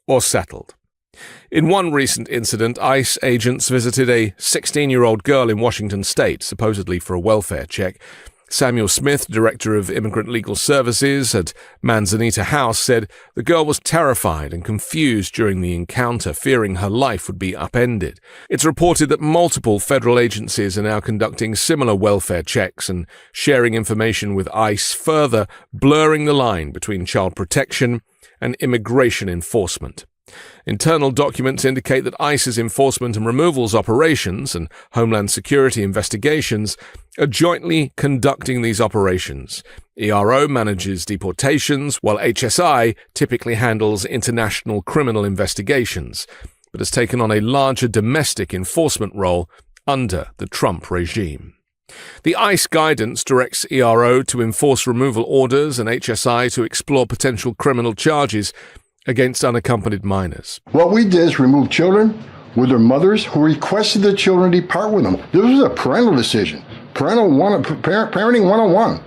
or settled. In one recent incident, ICE agents visited a 16-year-old girl in Washington state, supposedly for a welfare check. Samuel Smith, director of Immigrant Legal Services at Manzanita House, said the girl was terrified and confused during the encounter, fearing her life would be upended. It's reported that multiple federal agencies are now conducting similar welfare checks and sharing information with ICE, further blurring the line between child protection and immigration enforcement. Internal documents indicate that ICE's enforcement and removals operations and Homeland Security investigations are jointly conducting these operations. ERO manages deportations, while HSI typically handles international criminal investigations, but has taken on a larger domestic enforcement role under the Trump regime. The ICE guidance directs ERO to enforce removal orders and HSI to explore potential criminal charges against unaccompanied minors. What we did is remove children with their mothers who requested the children depart with them. This was a parental decision, parenting 101.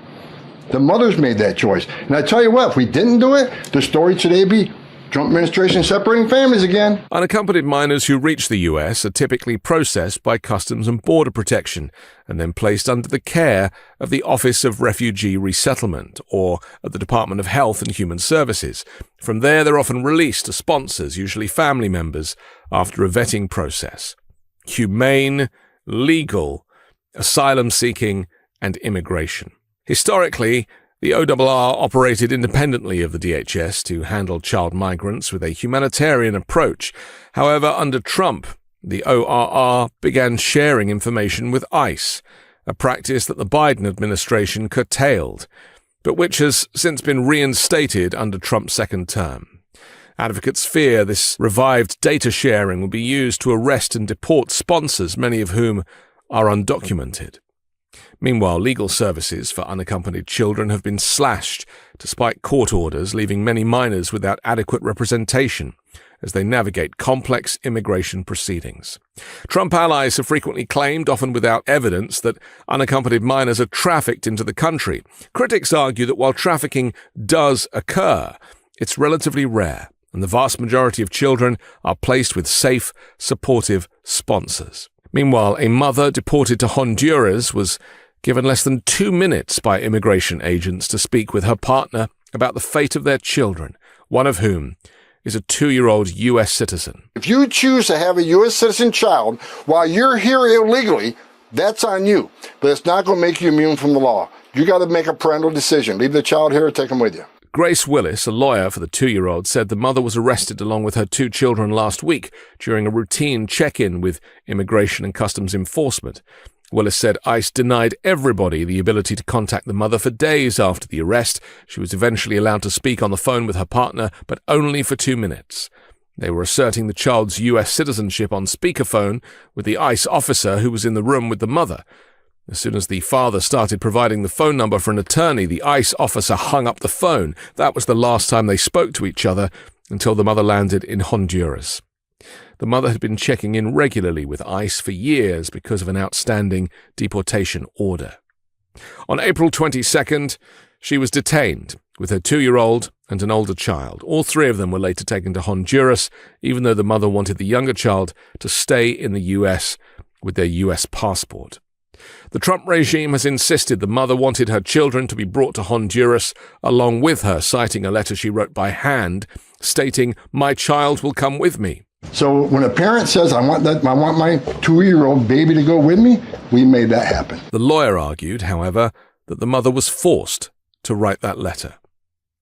The mothers made that choice. And I tell you what, if we didn't do it, the story today would be Trump administration separating families again. Unaccompanied minors who reach the U.S. are typically processed by Customs and Border Protection and then placed under the care of the Office of Refugee Resettlement or at the Department of Health and Human Services. From there, they're often released to sponsors, usually family members, after a vetting process. Humane, legal, asylum-seeking, and immigration. Historically, the ORR operated independently of the DHS to handle child migrants with a humanitarian approach. However, under Trump, the ORR began sharing information with ICE, a practice that the Biden administration curtailed, but which has since been reinstated under Trump's second term. Advocates fear this revived data sharing will be used to arrest and deport sponsors, many of whom are undocumented. Meanwhile, legal services for unaccompanied children have been slashed despite court orders, leaving many minors without adequate representation as they navigate complex immigration proceedings. Trump allies have frequently claimed, often without evidence, that unaccompanied minors are trafficked into the country. Critics argue that while trafficking does occur, it's relatively rare, and the vast majority of children are placed with safe, supportive sponsors. Meanwhile, a mother deported to Honduras was given less than 2 minutes by immigration agents to speak with her partner about the fate of their children, one of whom is a 2-year-old U.S. citizen. If you choose to have a U.S. citizen child while you're here illegally, that's on you. But it's not going to make you immune from the law. You got to make a parental decision. Leave the child here or take him with you. Grace Willis, a lawyer for the 2-year-old, said the mother was arrested along with her 2 children last week during a routine check-in with Immigration and Customs Enforcement. Willis said ICE denied everybody the ability to contact the mother for days after the arrest. She was eventually allowed to speak on the phone with her partner, but only for 2 minutes. They were asserting the child's U.S. citizenship on speakerphone with the ICE officer who was in the room with the mother. As soon as the father started providing the phone number for an attorney, the ICE officer hung up the phone. That was the last time they spoke to each other until the mother landed in Honduras. The mother had been checking in regularly with ICE for years because of an outstanding deportation order. On April 22nd, she was detained with her 2-year-old and an older child. All 3 of them were later taken to Honduras, even though the mother wanted the younger child to stay in the U.S. with their U.S. passport. The Trump regime has insisted the mother wanted her children to be brought to Honduras along with her, citing a letter she wrote by hand stating, "My child will come with me." So when a parent says, I want my 2-year-old baby to go with me, we made that happen. The lawyer argued, however, that the mother was forced to write that letter.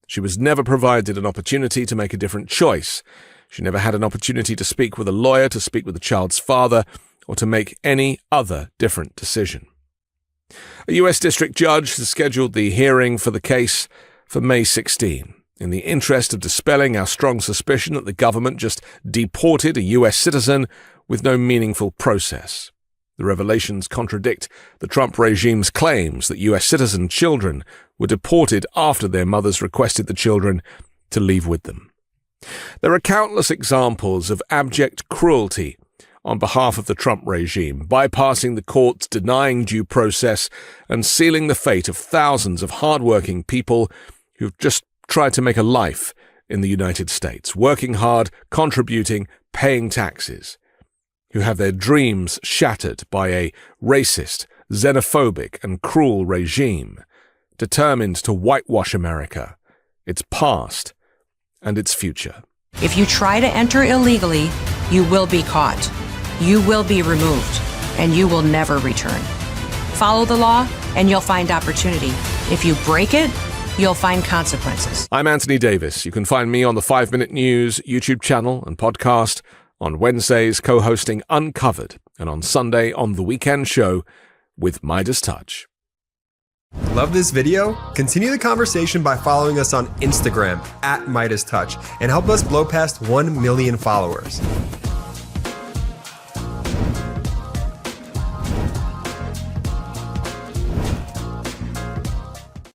She was never provided an opportunity to make a different choice. She never had an opportunity to speak with a lawyer, to speak with the child's father, or to make any other different decision. A U.S. district judge has scheduled the hearing for the case for May 16. In the interest of dispelling our strong suspicion that the government just deported a U.S. citizen with no meaningful process. The revelations contradict the Trump regime's claims that U.S. citizen children were deported after their mothers requested the children to leave with them. There are countless examples of abject cruelty on behalf of the Trump regime, bypassing the courts, denying due process, and sealing the fate of thousands of hardworking people who've just tried to make a life in the United States, working hard, contributing, paying taxes, who have their dreams shattered by a racist, xenophobic, and cruel regime, determined to whitewash America, its past, and its future. If you try to enter illegally, you will be caught, you will be removed, and you will never return. Follow the law, and you'll find opportunity. If you break it, you'll find consequences. I'm Anthony Davis. You can find me on the 5 Minute News YouTube channel and podcast, on Wednesdays co-hosting Uncovered, and on Sunday on The Weekend Show with Midas Touch. Love this video? Continue the conversation by following us on Instagram @MidasTouch and help us blow past 1 million followers.